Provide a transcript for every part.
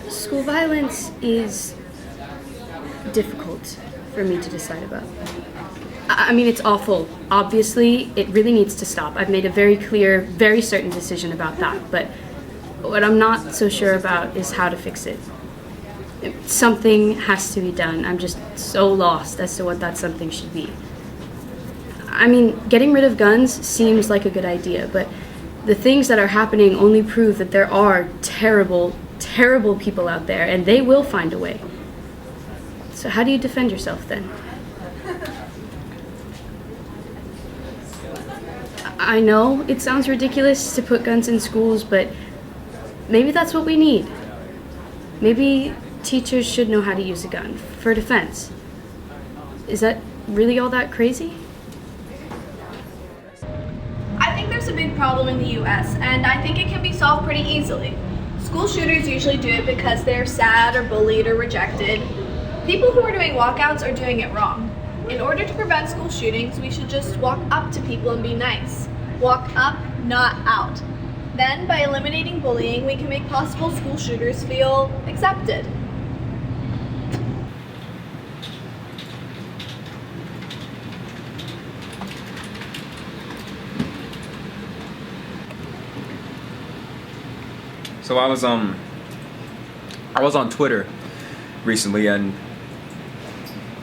School violence is difficult for me to decide about. I mean, it's awful. Obviously, it really needs to stop. I've made a very clear, very certain decision about that. But what I'm not so sure about is how to fix it. Something has to be done. I'm just so lost as to what that something should be. I mean, getting rid of guns seems like a good idea, but the things that are happening only prove that there are terrible, terrible people out there, and they will find a way. So how do you defend yourself then? I know it sounds ridiculous to put guns in schools, but maybe that's what we need. Maybe teachers should know how to use a gun for defense. Is that really all that crazy? I think there's a big problem in the US, and I think it can be solved pretty easily. School shooters usually do it because they're sad or bullied or rejected. People who are doing walkouts are doing it wrong. In order to prevent school shootings, we should just walk up to people and be nice. Walk up, not out. Then, by eliminating bullying, we can make possible school shooters feel accepted. So I was on Twitter recently, and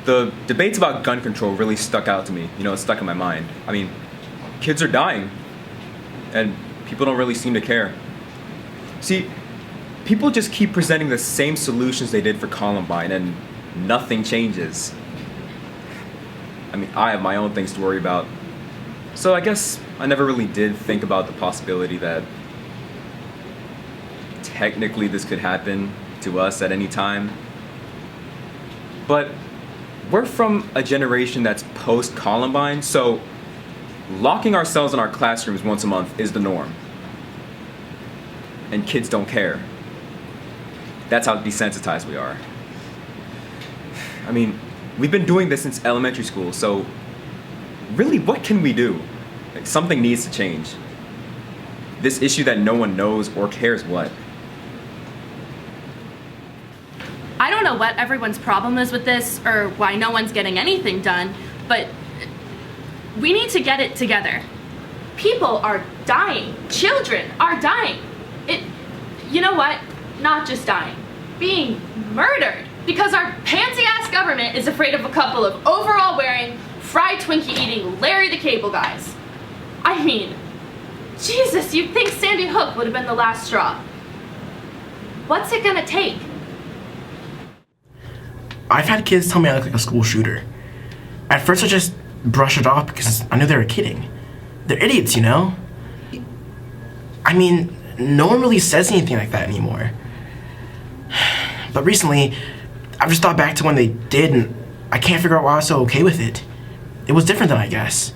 the debates about gun control really stuck out to me. You know, it stuck in my mind. I mean, kids are dying, and people don't really seem to care. See, people just keep presenting the same solutions they did for Columbine, and nothing changes. I mean, I have my own things to worry about. So I guess I never really did think about the possibility that technically this could happen to us at any time. But we're from a generation that's post-Columbine, so locking ourselves in our classrooms once a month is the norm. And kids don't care. That's how desensitized we are. I mean, we've been doing this since elementary school, so really, what can we do? Like, something needs to change. This issue that no one knows or cares what. I don't know what everyone's problem is with this or why no one's getting anything done, but we need to get it together. People are dying. Children are dying. You know what? Not just dying. Being murdered because our pansy-ass government is afraid of a couple of overall-wearing, fried Twinkie-eating Larry the Cable Guys. I mean, Jesus, you'd think Sandy Hook would have been the last straw. What's it gonna take? I've had kids tell me I look like a school shooter. At first I just brushed it off because I knew they were kidding. They're idiots, you know? I mean, no one really says anything like that anymore. But recently, I've just thought back to when they did, and I can't figure out why I was so okay with it. It was different then, I guess.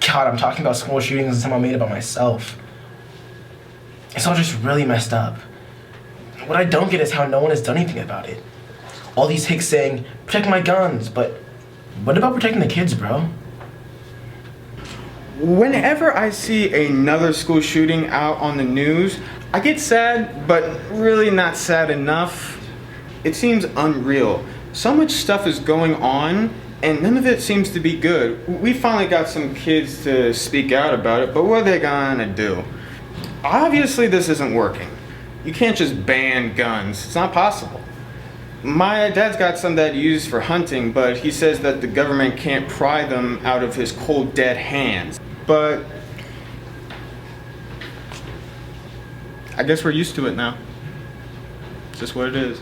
God, I'm talking about school shootings and something I made about myself. It's all just really messed up. What I don't get is how no one has done anything about it. All these hicks saying, protect my guns, but what about protecting the kids, bro? Whenever I see another school shooting out on the news, I get sad, but really not sad enough. It seems unreal. So much stuff is going on, and none of it seems to be good. We finally got some kids to speak out about it, but what are they gonna do? Obviously this isn't working. You can't just ban guns. It's not possible. My dad's got some that he uses for hunting, but he says that the government can't pry them out of his cold, dead hands. But I guess we're used to it now. It's just what it is.